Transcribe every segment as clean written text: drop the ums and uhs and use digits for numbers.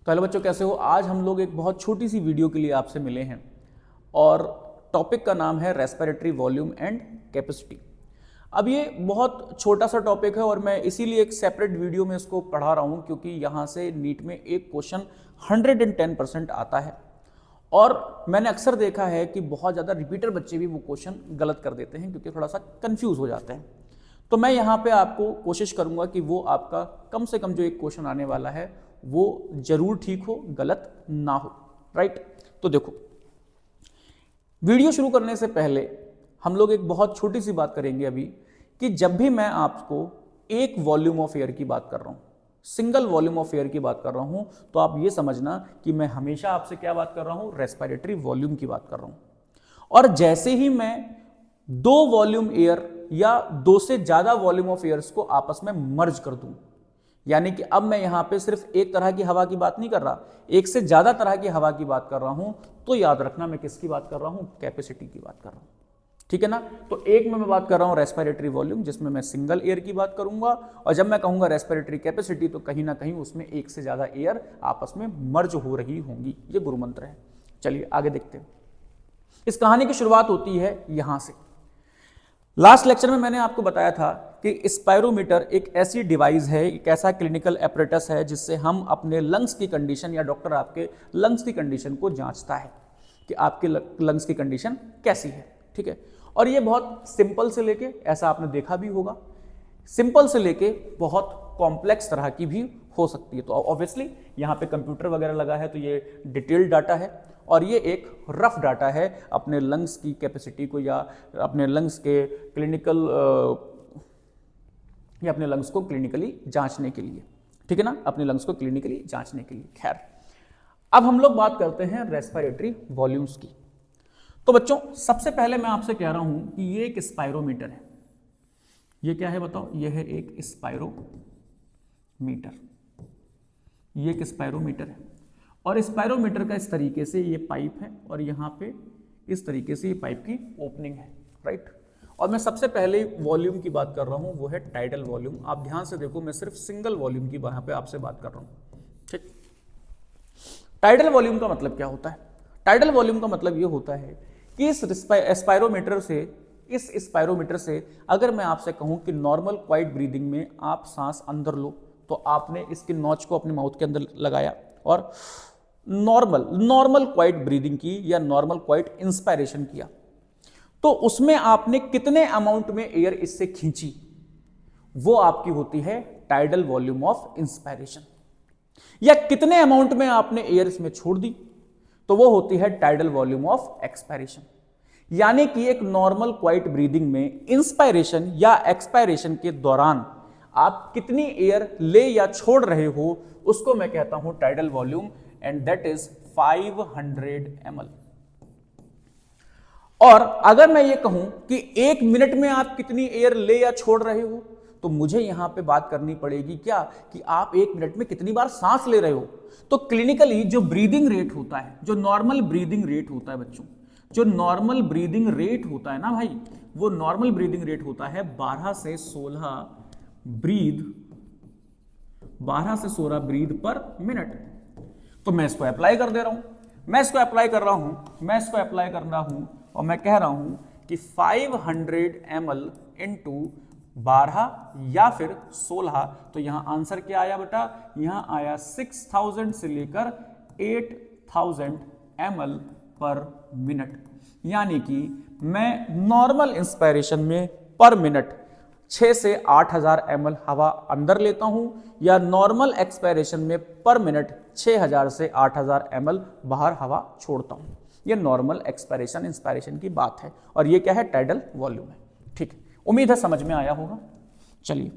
तो हेलो बच्चों, कैसे हो। आज हम लोग एक बहुत छोटी सी वीडियो के लिए आपसे मिले हैं और टॉपिक का नाम है रेस्पिरेटरी वॉल्यूम एंड कैपेसिटी। अब ये बहुत छोटा सा टॉपिक है और मैं इसीलिए एक सेपरेट वीडियो में इसको पढ़ा रहा हूँ, क्योंकि यहाँ से नीट में एक क्वेश्चन 110% आता है और मैंने अक्सर देखा है कि बहुत ज़्यादा रिपीटर बच्चे भी वो क्वेश्चन गलत कर देते हैं क्योंकि थोड़ा सा कंफ्यूज हो जाते हैं। तो मैं यहाँ पे आपको कोशिश करूँगा कि वो आपका कम से कम जो एक क्वेश्चन आने वाला है वो जरूर ठीक हो, गलत ना हो। राइट, तो देखो, वीडियो शुरू करने से पहले हम लोग एक बहुत छोटी सी बात करेंगे अभी, कि जब भी मैं आपको एक वॉल्यूम ऑफ एयर की बात कर रहा हूं, सिंगल वॉल्यूम ऑफ एयर की बात कर रहा हूं, तो आप ये समझना कि मैं हमेशा आपसे क्या बात कर रहा हूं, रेस्पिरेटरी वॉल्यूम की बात कर रहा हूं। और जैसे ही मैं दो वॉल्यूम एयर या दो से ज्यादा वॉल्यूम ऑफ एयर्स को आपस में मर्ज कर दूं, यानी कि अब मैं यहां पे सिर्फ एक तरह की हवा की बात नहीं कर रहा, एक से ज्यादा तरह की हवा की बात कर रहा हूं, तो याद रखना मैं किसकी बात कर रहा हूं, कैपेसिटी की बात कर रहा हूं। ठीक है ना। तो एक में मैं बात कर रहा हूं रेस्पिरेटरी वॉल्यूम, जिसमें मैं सिंगल एयर की बात करूंगा, और जब मैं कहूंगा रेस्पिरेटरी कैपेसिटी तो कहीं ना कहीं उसमें एक से ज्यादा एयर आपस में मर्ज हो रही होंगी। ये गुरु मंत्र है। चलिए आगे देखते हैं। इस कहानी की शुरुआत होती है यहां से। लास्ट लेक्चर में मैंने आपको बताया था कि स्पायरोमीटर एक ऐसी डिवाइस है, एक ऐसा क्लिनिकल एपरेटस है जिससे हम अपने लंग्स की कंडीशन या डॉक्टर आपके लंग्स की कंडीशन को जांचता है कि आपके लंग्स की कंडीशन कैसी है। ठीक है। और ये बहुत सिंपल से लेके, ऐसा आपने देखा भी होगा, सिंपल से लेके बहुत कॉम्प्लेक्स तरह की भी हो सकती है। तो ऑब्वियसली यहाँ पे कंप्यूटर वगैरह लगा है तो ये डिटेल्ड डाटा है और ये एक रफ डाटा है अपने लंग्स की कैपेसिटी को या अपने लंग्स के क्लिनिकल या अपने लंग्स को क्लिनिकली जांचने के लिए। ठीक है ना, अपने लंग्स को क्लिनिकली जांचने के लिए। खैर, अब हम लोग बात करते हैं रेस्पिरेटरी वॉल्यूम्स की। तो बच्चों, सबसे पहले मैं आपसे कह रहा हूं कि ये एक स्पायरोमीटर है। ये क्या है बताओ? ये है एक स्पायरोमीटर। ये एक स्पायरोमीटर है और स्पायरोमीटर का इस तरीके से ये पाइप है और यहाँ पे इस तरीके से ये पाइप की ओपनिंग है। राइट। और मैं सबसे पहले वॉल्यूम की बात कर रहा हूँ, वो है टाइडल वॉल्यूम। आप ध्यान से देखो, मैं सिर्फ सिंगल वॉल्यूम की यहाँ पे आपसे बात कर रहा हूँ। ठीक। टाइडल वॉल्यूम का मतलब क्या होता है? टाइडल वॉल्यूम का मतलब ये होता है कि इस स्पायरोमीटर से अगर मैं आपसे कहूं कि नॉर्मल क्वाइट ब्रीदिंग में आप सांस अंदर लो, तो आपने इसके नोच को अपने माउथ के अंदर लगाया और नॉर्मल क्वाइट ब्रीदिंग की या नॉर्मल क्वाइट इंस्पायरेशन किया, तो उसमें आपने कितने अमाउंट में एयर इससे खींची, वो आपकी होती है टाइडल वॉल्यूम ऑफ इंस्पायरेशन। या कितने अमाउंट में आपने एयर इसमें छोड़ दी, तो वो होती है टाइडल वॉल्यूम ऑफ एक्सपायरेशन। यानी कि एक नॉर्मल क्वाइट ब्रीदिंग में इंस्पायरेशन या एक्सपायरेशन के दौरान आप कितनी एयर ले या छोड़ रहे हो, उसको मैं कहता हूं tidal volume, and that is 500 ml। और अगर मैं ये कहूं कि एक मिनट में आप कितनी एयर ले या छोड़ रहे हो, तो मुझे यहां पे बात करनी पड़ेगी क्या, कि आप एक मिनट में कितनी बार सांस ले रहे हो। तो क्लिनिकली जो ब्रीदिंग रेट होता है, जो नॉर्मल ब्रीदिंग रेट होता है बच्चों, जो नॉर्मल ब्रीदिंग रेट होता है ना भाई, वो नॉर्मल ब्रीदिंग रेट होता है 12 से 16 ब्रीद पर मिनट। तो मैं इसको अप्लाई कर दे रहा हूं, मैं इसको अप्लाई कर रहा हूं और मैं कह रहा हूं कि 500 ml इंटू 12 या फिर 16। तो यहां आंसर क्या आया बेटा? यहां आया 6000 से लेकर 8000 ml पर मिनट। यानी कि मैं नॉर्मल इंस्पायरेशन में पर मिनट 6 से 8000 ml हवा अंदर लेता हूं, या नॉर्मल एक्सपायरेशन में पर मिनट 6000 से 8000 ml बाहर हवा छोड़ता हूं। यह नॉर्मल एक्सपायरेशन इंस्पायरेशन की बात है और यह क्या है? टाइडल वॉल्यूम है। ठीक है, उम्मीद है समझ में आया होगा। चलिए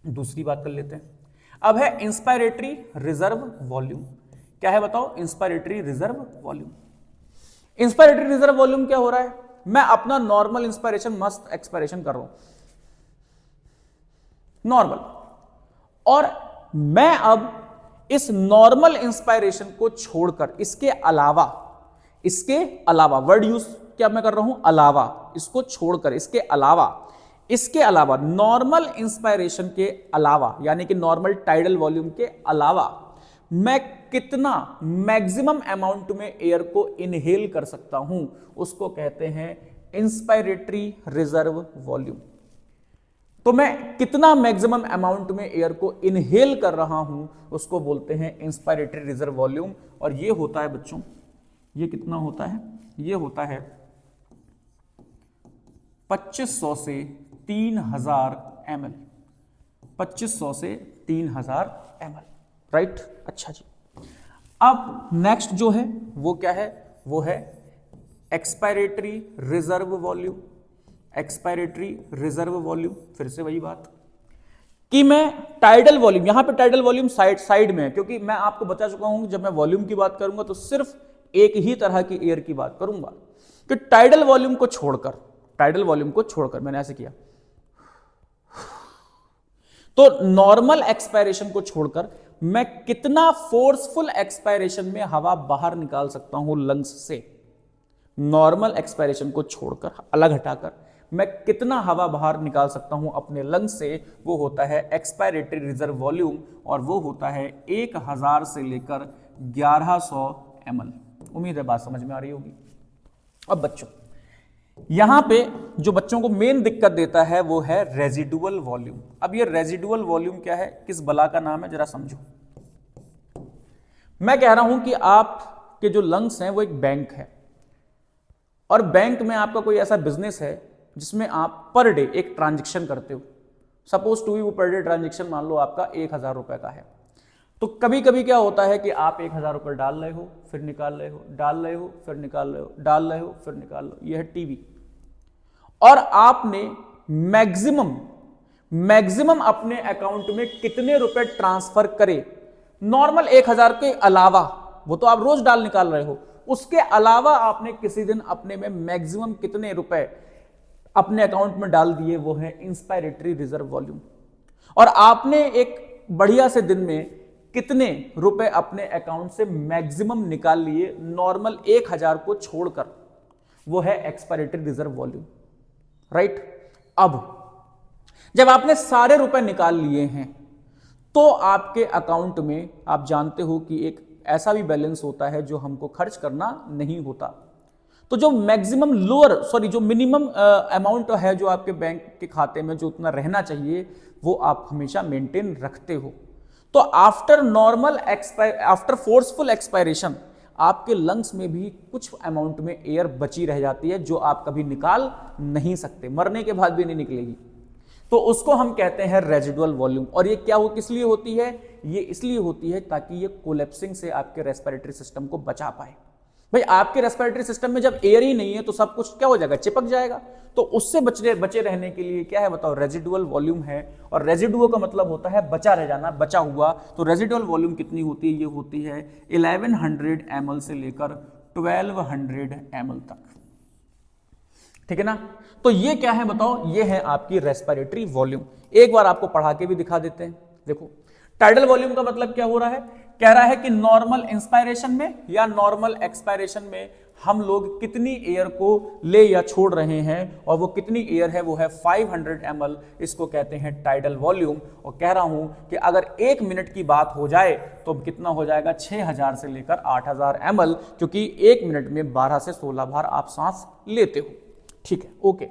दूसरी बात कर लेते हैं। अब है इंस्पायरेटरी रिजर्व वॉल्यूम। क्या है बताओ? Inspiratory reserve volume. Inspiratory reserve volume क्या हो रहा है? मैं अपना नॉर्मल इंस्पायरेशन मस्त एक्सपायरेशन कर रहा हूं, नॉर्मल, और मैं अब इस नॉर्मल इंस्पायरेशन को छोड़कर इसके अलावा वर्ड यूज क्या मैं कर रहा हूं? अलावा। इसको छोड़कर इसके अलावा नॉर्मल इंस्पायरेशन के अलावा, यानी कि नॉर्मल टाइडल वॉल्यूम के अलावा मैं कितना मैक्सिमम अमाउंट में एयर को इनहेल कर सकता हूं, उसको कहते हैं इंस्पायरेटरी रिजर्व वॉल्यूम। तो मैं कितना मैक्सिमम अमाउंट में एयर को इनहेल कर रहा हूं, उसको बोलते हैं इंस्पायरेटरी रिजर्व वॉल्यूम। और ये होता है बच्चों, ये कितना होता है, ये होता है 2500 से 3000 ml, 2500 से 3000 ml, राइट। अच्छा जी, अब नेक्स्ट जो है वो क्या है, वो है expiratory reserve volume. Expiratory reserve volume, फिर से वही बात कि मैं टाइडल वॉल्यूम, यहां पे टाइडल वॉल्यूम साइड में है, क्योंकि मैं आपको बता चुका हूं जब मैं वॉल्यूम की बात करूंगा तो सिर्फ एक ही तरह की एयर की बात करूंगा कि टाइडल वॉल्यूम को छोड़कर, टाइडल वॉल्यूम को छोड़कर मैंने ऐसे किया, तो नॉर्मल एक्सपायरेशन को छोड़कर मैं कितना फोर्सफुल एक्सपायरेशन में हवा बाहर निकाल सकता हूं लंग्स से। नॉर्मल एक्सपायरेशन को छोड़कर, अलग हटाकर मैं कितना हवा बाहर निकाल सकता हूं अपने लंग्स से, वो होता है एक्सपायरेटरी रिजर्व वॉल्यूम, और वो होता है 1000 से लेकर 1100 ml। उम्मीद है बात समझ में आ रही होगी। अब बच्चों, यहां पे जो बच्चों को मेन दिक्कत देता है वो है रेजिडुअल वॉल्यूम। अब ये रेजिडुअल वॉल्यूम क्या है, किस बला का नाम है, जरा समझो। मैं कह रहा हूं कि आपके जो लंग्स हैं वो एक बैंक है, और बैंक में आपका कोई ऐसा बिजनेस है जिसमें आप पर डे एक ट्रांजेक्शन करते हो। सपोज टू वो पर डे ट्रांजेक्शन मान लो आपका 1000 रुपए का है। तो कभी कभी क्या होता है कि आप 1000 रुपए डाल रहे हो, फिर निकाल रहे हो, डाल रहे हो, फिर निकाल रहे हो, डाल रहे हो, फिर निकाल रहे हो। यह है टीवी। और आपने मैक्सिमम अपने अकाउंट में कितने रुपए ट्रांसफर करे, नॉर्मल 1000 के अलावा, वो तो आप रोज डाल निकाल रहे हो, उसके अलावा आपने किसी दिन अपने में मैक्सिमम कितने रुपए अपने अकाउंट में डाल दिए, वो है इंस्पायरेटरी रिजर्व वॉल्यूम। और आपने एक बढ़िया से दिन में कितने रुपए अपने अकाउंट से मैक्सिमम निकाल लिए, नॉर्मल 1000 को छोड़कर, वो है एक्सपायरेटरी रिजर्व वॉल्यूम, राइट। अब जब आपने सारे रुपए निकाल लिए हैं तो आपके अकाउंट में आप जानते हो कि एक ऐसा भी बैलेंस होता है जो हमको खर्च करना नहीं होता। तो जो मैक्सिमम जो मिनिमम अमाउंट है जो आपके बैंक के खाते में जो उतना रहना चाहिए, वो आप हमेशा मेंटेन रखते हो। तो आफ्टर फोर्सफुल एक्सपायरेशन आपके लंग्स में भी कुछ अमाउंट में एयर बची रह जाती है जो आप कभी निकाल नहीं सकते, मरने के बाद भी नहीं निकलेगी। तो उसको हम कहते हैं रेजिडुअल वॉल्यूम। और ये क्या किस लिए होती है, ये इसलिए होती है ताकि ये कोलैप्सिंग से आपके रेस्पिरेटरी सिस्टम को बचा पाए। भाई आपके रेस्पिरेटरी सिस्टम में जब एयर ही नहीं है तो सब कुछ क्या हो जाएगा, चिपक जाएगा। तो उससे बचे रहने के लिए क्या है बताओ, रेजिडुअल वॉल्यूम है। और रेजिडुअल का मतलब होता है बचा रह जाना, बचा हुआ। तो रेजिडुअल वॉल्यूम कितनी होती है, ये होती है 1100 ml से लेकर 1200 ml तक, ठीक है ना। तो ये क्या है बताओ, ये है आपकी रेस्पिरेटरी वॉल्यूम। एक बार आपको पढ़ा के भी दिखा देते हैं। देखो टाइडल वॉल्यूम का मतलब क्या हो रहा है, कह रहा है कि नॉर्मल इंस्पायरेशन में या नॉर्मल एक्सपायरेशन में हम लोग कितनी एयर को ले या छोड़ रहे हैं, और वो कितनी एयर है, वो है 500 ml। इसको कहते हैं टाइडल वॉल्यूम। और कह रहा हूं कि अगर 1 मिनट की बात हो जाए तो कितना हो जाएगा, 6000 से लेकर 8000 ml, क्योंकि 1 मिनट में 12 से 16 बार आप सांस लेते हो, ठीक है, ओके।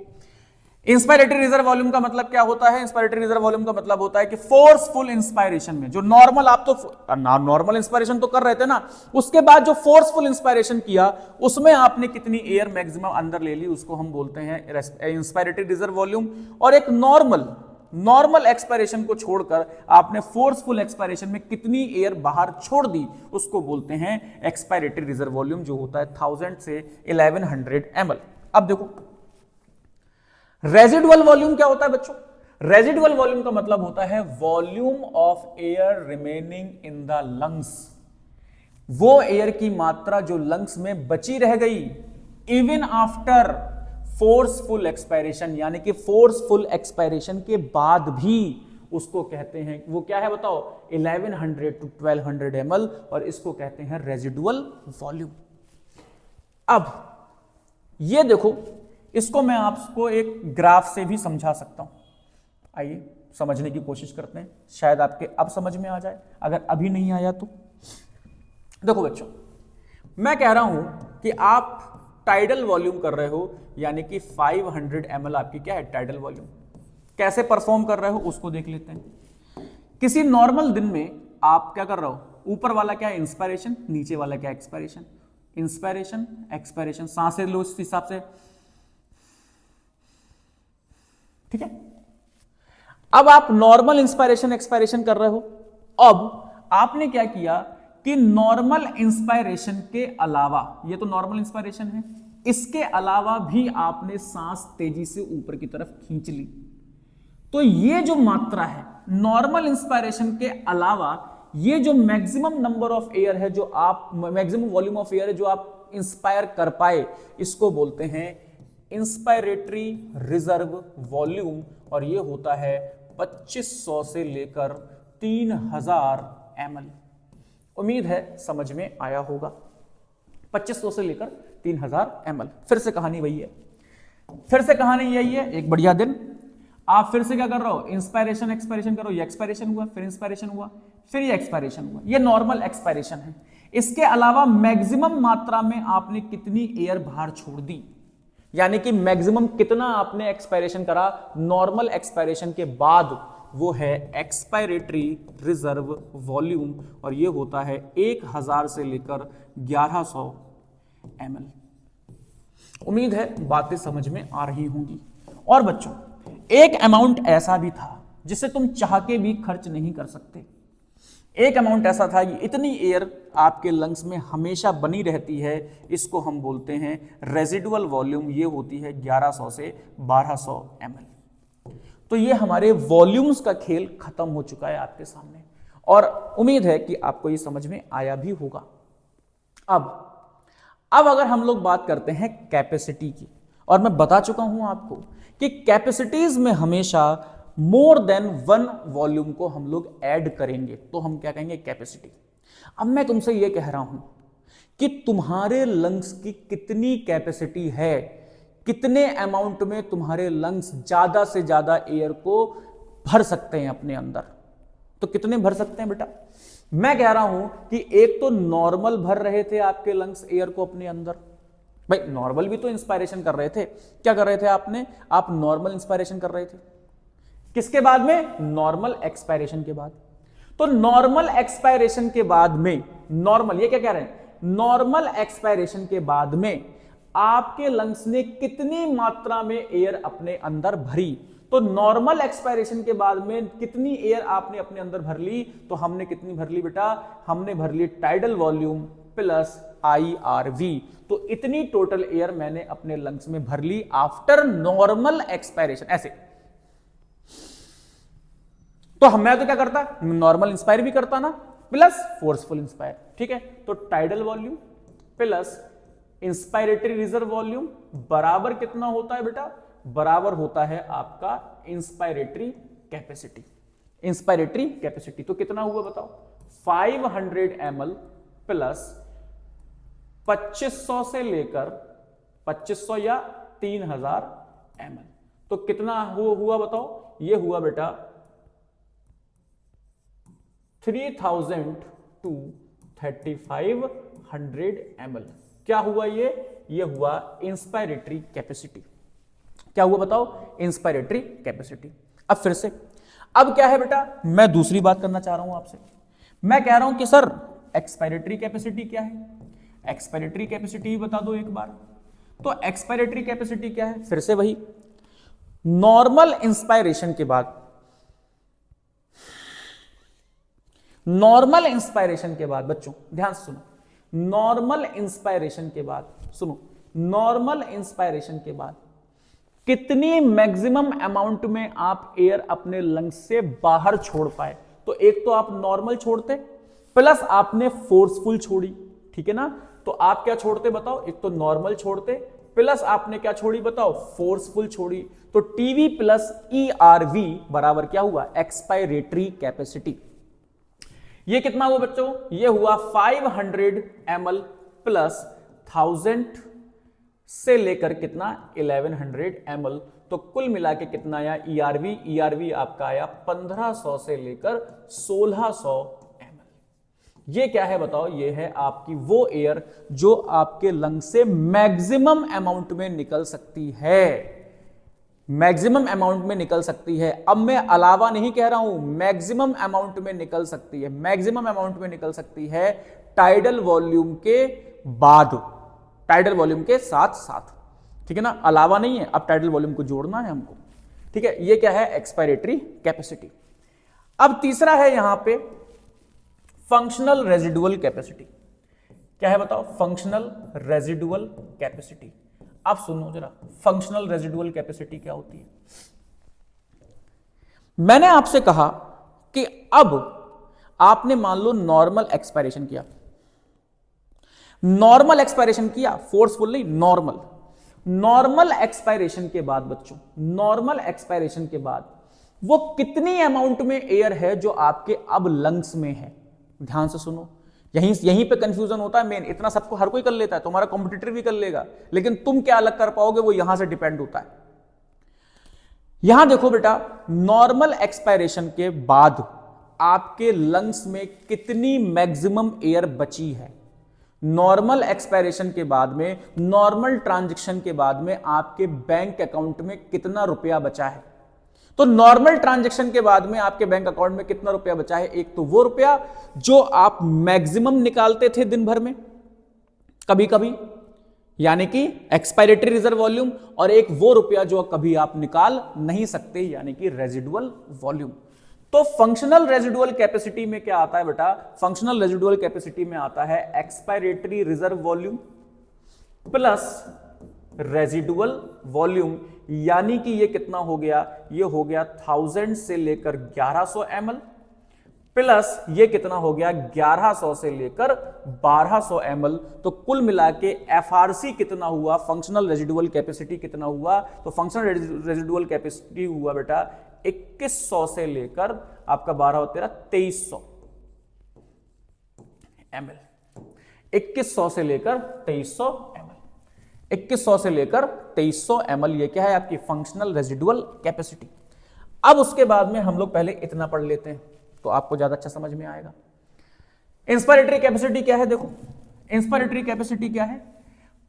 इंस्पायरेटरी रिजर्व वॉल्यूम का मतलब क्या होता है, इंस्पायरेटरी रिजर्व वॉल्यूम का मतलब होता है कि फोर्सफुल इंस्पायरेशन में जो नॉर्मल, आप तो नॉर्मल इंस्पायरेशन तो कर रहे थे ना, उसके बाद जो फोर्सफुल इंस्पायरेशन किया उसमें आपने कितनी एयर मैक्सिमम अंदर ले ली, उसको हम बोलते हैं इंस्पायरेटरी रिजर्व वॉल्यूम। और एक नॉर्मल एक्सपायरेशन को छोड़कर आपने फोर्सफुल एक्सपायरेशन में कितनी एयर बाहर छोड़ दी, उसको बोलते हैं एक्सपायरेटरी रिजर्व वॉल्यूम, जो होता है 1000 से 1100 ml। अब देखो रेजिडुअल वॉल्यूम क्या होता है बच्चों, रेजिडुअल वॉल्यूम का मतलब होता है volume of air remaining in the lungs. वो एयर की मात्रा जो लंग्स में बची रह गई इवन आफ्टर फोर्सफुल एक्सपायरेशन, यानी कि फोर्सफुल एक्सपायरेशन के बाद भी, उसको कहते हैं, वो क्या है बताओ, 1100 to 1200 ml, और इसको कहते हैं रेजिडुअल वॉल्यूम। अब ये देखो, इसको मैं आपको एक ग्राफ से भी समझा सकता हूं। आइए समझने की कोशिश करते हैं, शायद आपके अब समझ में आ जाए। अगर अभी नहीं आया तो देखो बच्चों, मैं कह रहा हूं कि आप टाइडल वॉल्यूम कर रहे हो, यानी कि 500 ml आपकी क्या है, टाइडल वॉल्यूम। कैसे परफॉर्म कर रहे हो उसको देख लेते हैं। किसी नॉर्मल दिन में आप क्या कर रहे हो, ऊपर वाला क्या है इंस्पायरेशन, नीचे वाला क्या एक्सपायरेशन, इंस्पायरेशन एक्सपायरेशन, सांसें लो इस हिसाब से, ठीक है। अब आप नॉर्मल इंस्पायरेशन एक्सपायरेशन कर रहे हो। अब आपने क्या किया कि नॉर्मल इंस्पायरेशन के अलावा, ये तो नॉर्मल इंस्पायरेशन है, इसके अलावा भी आपने सांस तेजी से ऊपर की तरफ खींच ली। तो ये जो मात्रा है नॉर्मल इंस्पायरेशन के अलावा, ये जो मैक्सिमम नंबर ऑफ एयर है, जो आप मैक्सिमम वॉल्यूम ऑफ एयर है जो आप इंस्पायर कर पाए, इसको बोलते हैं इंस्पायरेटरी रिजर्व वॉल्यूम। और ये होता है 2500 से लेकर 3000 ml। उम्मीद है समझ में आया होगा। 2500 से लेकर 3000 ml। फिर से कहानी वही है, फिर से कहानी यही है। एक बढ़िया दिन, आप फिर से क्या कर रहे हो, इंस्पायरेशन एक्सपायरेशन करो, ये एक्सपायरेशन हुआ, फिर इंस्पायरेशन हुआ, फिर ये एक्सपायरेशन हुआ, ये नॉर्मल एक्सपायरेशन है। इसके अलावा मैक्सिमम मात्रा में आपने कितनी एयर बाहर छोड़ दी, यानी कि मैक्सिमम कितना आपने एक्सपायरेशन करा नॉर्मल एक्सपायरेशन के बाद, वो है एक्सपायरेटरी रिजर्व वॉल्यूम। और ये होता है 1000 से लेकर 1100 ml। उम्मीद है बातें समझ में आ रही होंगी। और बच्चों, एक अमाउंट ऐसा भी था जिसे तुम चाह के भी खर्च नहीं कर सकते। एक अमाउंट ऐसा था कि इतनी एयर आपके लंग्स में हमेशा बनी रहती है, इसको हम बोलते हैं रेजिडुअल वॉल्यूम। ये होती है 1100 से 1200 ml। तो ये हमारे वॉल्यूम्स का खेल खत्म हो चुका है आपके सामने, और उम्मीद है कि आपको ये समझ में आया भी होगा। अब अगर हम लोग बात करते हैं कैपेसिटी की, और मैं बता चुका हूं आपको कि कैपेसिटीज में हमेशा मोर देन वन वॉल्यूम को हम लोग ऐड करेंगे तो हम क्या कहेंगे, कैपेसिटी। अब मैं तुमसे ये कह रहा हूं कि तुम्हारे लंग्स की कितनी कैपेसिटी है, कितने अमाउंट में तुम्हारे लंग्स ज्यादा से ज्यादा एयर को भर सकते हैं अपने अंदर। तो कितने भर सकते हैं बेटा, मैं कह रहा हूं कि एक तो नॉर्मल भर रहे थे आपके लंग्स एयर को अपने अंदर। भाई नॉर्मल भी तो इंस्पायरेशन कर रहे थे, क्या कर रहे थे आपने, आप नॉर्मल इंस्पायरेशन कर रहे थे, किसके बाद में, नॉर्मल एक्सपायरेशन के बाद। तो नॉर्मल एक्सपायरेशन के बाद में, नॉर्मल, ये क्या कह रहे हैं, नॉर्मल एक्सपायरेशन के बाद में आपके लंग्स ने कितनी मात्रा में एयर अपने अंदर भरी। तो नॉर्मल एक्सपायरेशन के बाद में कितनी एयर आपने अपने अंदर भर ली, तो हमने कितनी भर ली बेटा, हमने भर ली टाइडल वॉल्यूम प्लस IRV। तो इतनी टोटल एयर मैंने अपने लंग्स में भर ली आफ्टर नॉर्मल एक्सपायरेशन, ऐसे। तो मैं तो क्या करता, नॉर्मल इंस्पायर भी करता ना, प्लस फोर्सफुल इंस्पायर, ठीक है। तो tidal volume plus inspiratory reserve volume बराबर कितना होता है बेटा, बराबर होता है आपका इंस्पायरेटरी कैपेसिटी। इंस्पायरेटरी कैपेसिटी तो कितना हुआ बताओ, 500 ml प्लस 2500 से लेकर 2500 या 3000 ml। तो कितना हुआ बताओ, ये हुआ बेटा 3000 to 3500 ml। क्या हुआ ये हुआ इंस्पायरेटरी कैपेसिटी। क्या हुआ बताओ, इंस्पायरेटरी कैपेसिटी। अब फिर से, अब क्या है बेटा, मैं दूसरी बात करना चाह रहा हूं आपसे। मैं कह रहा हूं कि सर एक्सपायरेटरी कैपेसिटी क्या है, एक्सपायरेटरी कैपेसिटी बता दो एक बार। तो एक्सपायरेटरी कैपेसिटी क्या है, फिर से वही, नॉर्मल इंस्पायरेशन के बाद, नॉर्मल इंस्पायरेशन के बाद, बच्चों ध्यान से सुनो, नॉर्मल इंस्पायरेशन के बाद, सुनो, नॉर्मल इंस्पायरेशन के बाद कितनी मैक्सिमम अमाउंट में आप एयर अपने लंग्स से बाहर छोड़ पाए। तो एक तो आप नॉर्मल छोड़ते, प्लस आपने फोर्सफुल छोड़ी, ठीक है ना। तो आप क्या छोड़ते बताओ, एक तो नॉर्मल छोड़ते, प्लस आपने क्या छोड़ी बताओ, फोर्सफुल छोड़ी। तो टीवी प्लस ERV बराबर क्या हुआ, एक्सपायरेटरी कैपेसिटी। ये कितना हुआ बच्चों, ये हुआ 500 ml प्लस 1000 से लेकर कितना 1100 ml। तो कुल मिला के कितना आया ERV आपका आया 1500 से लेकर 1600 ml। ये क्या है बताओ? ये है आपकी वो एयर जो आपके लंग से मैक्सिमम अमाउंट में निकल सकती है, मैक्सिमम अमाउंट में निकल सकती है। अब मैं अलावा नहीं कह रहा हूं, मैक्सिमम अमाउंट में निकल सकती है, मैक्सिमम अमाउंट में निकल सकती है टाइडल वॉल्यूम के बाद, टाइडल वॉल्यूम के साथ साथ, ठीक है ना, अलावा नहीं है, अब टाइडल वॉल्यूम को जोड़ना है हमको, ठीक है। ये क्या है? Expiratory capacity. अब तीसरा है यहां पे फंक्शनल रेजिडुअल कैपेसिटी। क्या है बताओ? Functional residual capacity. अब सुनो जरा, फंक्शनल रेजिडुअल कैपेसिटी क्या होती है? मैंने आपसे कहा कि अब आपने मान लो नॉर्मल एक्सपायरेशन किया, नॉर्मल एक्सपायरेशन किया, फोर्सफुल नहीं, नॉर्मल। नॉर्मल एक्सपायरेशन के बाद बच्चों, नॉर्मल एक्सपायरेशन के बाद वो कितनी अमाउंट में एयर है जो आपके अब लंग्स में है? ध्यान से सुनो, यहीं पे कंफ्यूजन होता है मेन। इतना सबको हर कोई कर लेता है, तुम्हारा कॉम्पिटिटर भी कर लेगा, लेकिन तुम क्या अलग कर पाओगे वो यहां से डिपेंड होता है। यहां देखो बेटा, नॉर्मल एक्सपायरेशन के बाद आपके लंग्स में कितनी मैक्सिमम एयर बची है? नॉर्मल एक्सपायरेशन के बाद में, नॉर्मल ट्रांजैक्शन के बाद में आपके बैंक अकाउंट में कितना रुपया बचा है? तो नॉर्मल ट्रांजैक्शन के बाद में आपके बैंक अकाउंट में कितना रुपया बचा है? एक तो वो रुपया जो आप मैक्सिमम निकालते थे दिन भर में कभी कभी, यानी कि एक्सपायरेटरी रिजर्व वॉल्यूम, और एक वो रुपया जो कभी आप निकाल नहीं सकते, यानी कि रेजिडुअल वॉल्यूम। तो फंक्शनल रेजिडुअल कैपेसिटी में क्या आता है बेटा? फंक्शनल रेजिडुअल कैपेसिटी में आता है expiratory reserve volume plus residual volume, यानी कि ये कितना हो गया? ये हो गया 1000 से लेकर 1100 ml, प्लस ये कितना हो गया? 1100 से लेकर 1200 ml। तो कुल मिला के एफआरसी कितना हुआ? फंक्शनल रेजिडुअल कैपेसिटी कितना हुआ? तो फंक्शनल रेजिडुअल कैपेसिटी हुआ बेटा 2100 से लेकर आपका 12 और 13 2300 ml। 2100 से लेकर 2300 ml, 2100 से लेकर 2300 ml, ये क्या है? आपकी फंक्शनल रेजिडुअल कैपेसिटी। अब उसके बाद में हम लोग पहले इतना पढ़ लेते हैं तो आपको ज्यादा अच्छा समझ में आएगा। इंस्पायरेटरी कैपेसिटी क्या है? देखो, इंस्पायरेटरी कैपेसिटी क्या है?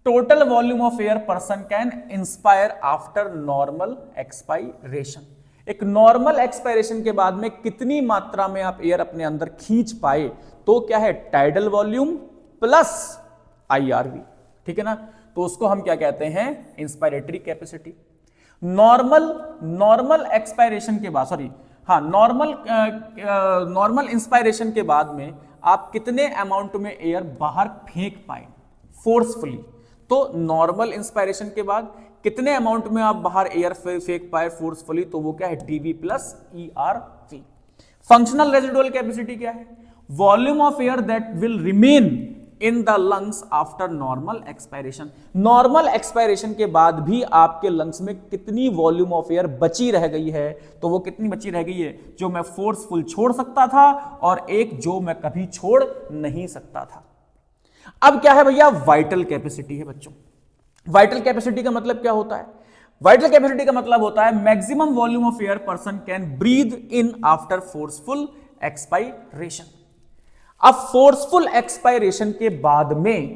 Total volume of air person can inspire after normal expiration. एक नॉर्मल एक्सपायरेशन के बाद में कितनी मात्रा में आप एयर अपने अंदर खींच पाए, तो क्या है? टाइडल वॉल्यूम प्लस आईआरवी, ठीक है ना। तो उसको हम क्या कहते हैं? Inspiratory capacity. नॉर्मल एक्सपायरेशन के बाद, सॉरी हाँ, नॉर्मल इंस्पायरेशन के बाद में आप कितने अमाउंट में एयर बाहर फेंक पाए फोर्सफुली? तो नॉर्मल इंस्पायरेशन के बाद कितने अमाउंट में आप बाहर एयर फेंक पाए फोर्सफुली? तो वो क्या है? DV plus ERV. Functional residual capacity क्या है? Volume of air that will remain in the lungs after normal expiration. Normal expiration के बाद भी आपके लंग्स में कितनी वॉल्यूम ऑफ एयर बची रह गई है? तो वो कितनी बची रह गई है? जो मैं फोर्सफुल छोड़ सकता था और एक जो मैं कभी छोड़ नहीं सकता था। अब क्या है भैया? वाइटल कैपेसिटी है बच्चों। वाइटल कैपेसिटी का मतलब क्या होता है? वाइटल कैपेसिटी का मतलब होता है maximum volume of air person can breathe in after forceful expiration. अब फोर्सफुल एक्सपायरेशन के बाद में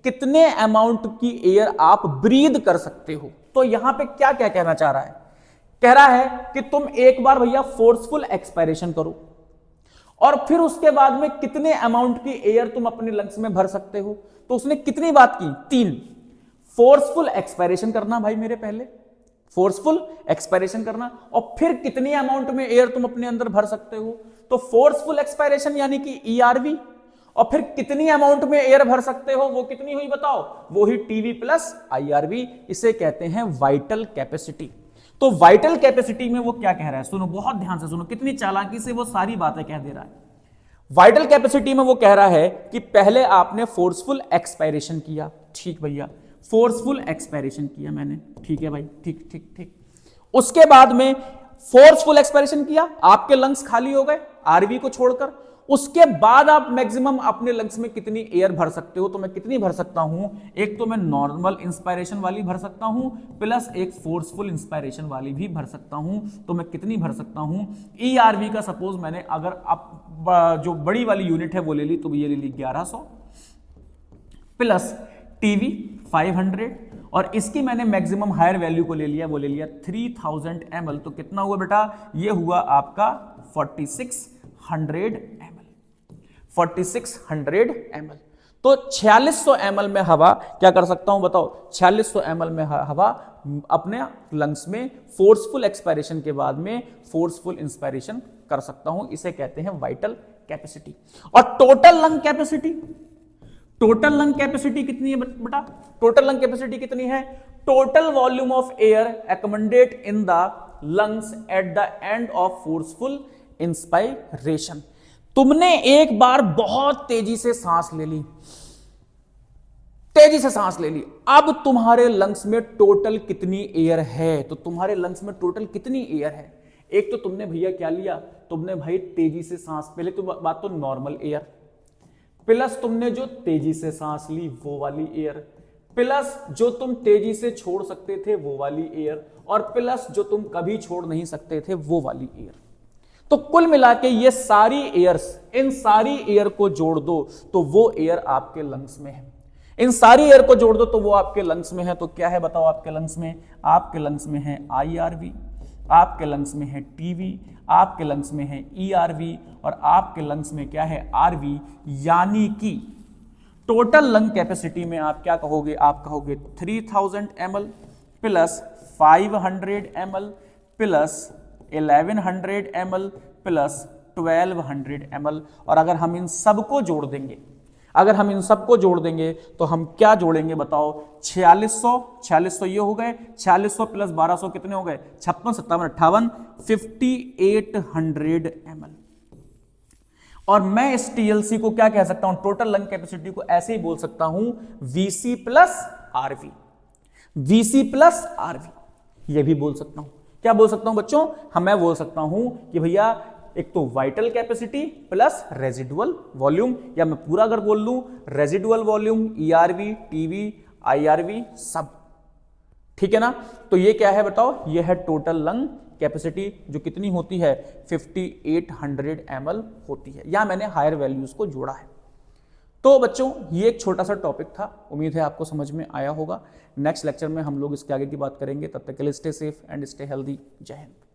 कितने अमाउंट की एयर आप ब्रीद कर सकते हो? तो यहां पे क्या क्या कहना चाह रहा है? कह रहा है कि तुम एक बार भैया फोर्सफुल एक्सपायरेशन करो और फिर उसके बाद में कितने अमाउंट की एयर तुम अपने लंग्स में भर सकते हो। तो उसने कितनी बात की? 3। फोर्सफुल एक्सपायरेशन करना भाई मेरे, पहले फोर्सफुल एक्सपायरेशन करना, और फिर कितनी अमाउंट में एयर तुम अपने अंदर भर सकते हो। तो फोर्सफुल एक्सपायरेशन यानी कि ईआरवी, और फिर कितनी अमाउंट में एयर भर सकते हो, वो कितनी हुई बताओ? वो ही टीवी प्लस आईआरवी। इसे कहते हैं वाइटल कैपेसिटी। तो वाइटल कैपेसिटी में वो क्या कह रहा है? सुनो, बहुत ध्यान से सुनो, कितनी चालाकी से वो सारी बातें कह दे रहा है। वाइटल कैपेसिटी में वो कह रहा है कि पहले आपने फोर्सफुल एक्सपायरेशन किया, ठीक भैया, फोर्सफुल एक्सपायरेशन किया मैंने, ठीक है भाई, ठीक ठीक ठीक। उसके बाद में फोर्सफुल एक्सपायरेशन किया, आपके लंग्स खाली हो गए आरवी को छोड़कर, उसके बाद आप मैक्सिमम अपने लंग्स में कितनी एयर भर सकते हो। तो मैं कितनी भर सकता हूं, एक तो मैं नॉर्मल इंस्पायरेशन वाली भर सकता हूं प्लस एक फोर्सफुल इंस्पायरेशन वाली भी भर सकता हूं। तो मैं कितनी भर सकता हूं, ERV का सपोज मैंने अगर आप जो बड़ी वाली यूनिट है वो ले ली, तो ये ले ली 1100 प्लस टीवी 500 और इसकी मैंने मैक्सिमम हायर वैल्यू को ले लिया, वो ले लिया 3000 ml। तो कितना हुआ बेटा, ये हुआ आपका 4600 ml, 4600 ml। तो 4600 ml में हवा क्या कर सकता हूं बताओ, 4600 ml में हवा अपने लंग्स में फोर्सफुल एक्सपायरेशन के बाद में फोर्सफुल इंस्पायरेशन कर सकता हूं। इसे कहते हैं वाइटल कैपेसिटी। और total lung capacity, total lung capacity कितनी है बेटा, टोटल लंग कैपेसिटी कितनी है, total volume of air accommodate in the lungs at the end of forceful inspiration. तुमने एक बार बहुत तेजी से सांस ले ली, तेजी से सांस ले ली, अब तुम्हारे लंग्स में टोटल कितनी एयर है, तो तुम्हारे लंग्स में टोटल कितनी एयर है। एक तो तुमने भैया क्या लिया, तुमने भाई तेजी से सांस, पहले तो बात तो नॉर्मल एयर, प्लस तुमने जो तेजी से सांस ली वो वाली एयर, प्लस जो तुम तेजी से छोड़ सकते थे वो वाली एयर, और प्लस जो तुम कभी छोड़ नहीं सकते थे वो वाली एयर। तो कुल मिला के ये सारी एयर्स, इन सारी एयर को जोड़ दो तो वो एयर आपके लंग्स में है, इन सारी एयर को जोड़ दो तो वो आपके लंग्स में है। तो क्या है बताओ आपके लंग्स में, आपके लंग्स में है IRV, आपके लंग्स में है TV, आपके लंग्स में है ERV और आपके लंग्स में क्या है RV। यानी कि टोटल लंग कैपेसिटी में आप क्या कहोगे, आप कहोगे 3000 ml plus 500 ml plus 1100 ml plus 1200 ml। और अगर हम इन सबको जोड़ देंगे, अगर हम इन सबको जोड़ देंगे तो हम क्या जोड़ेंगे बताओ, 4600 ये हो गए, 4600 प्लस 1200 कितने हो गए, 56 57 58 5800 ml। और मैं इस TLC को क्या कह सकता हूं, टोटल लंग कैपेसिटी को ऐसे ही बोल सकता हूं VC plus RV, VC plus RV ये भी बोल सकता हूं। क्या बोल सकता हूं बच्चों, मैं बोल सकता हूं कि भैया एक तो vital capacity plus residual volume, या मैं पूरा अगर बोल लूं residual volume, ERV, TV, IRV सब, ठीक है ना। तो ये क्या है बताओ, ये है टोटल लंग कैपेसिटी जो कितनी होती है 5800 ml होती है। या मैंने हायर वैल्यूज को जोड़ा है। तो बच्चों ये एक छोटा सा टॉपिक था, उम्मीद है आपको समझ में आया होगा। नेक्स्ट लेक्चर में हम लोग इसके आगे की बात करेंगे, तब तक के लिए stay safe and stay healthy. जय हिंद।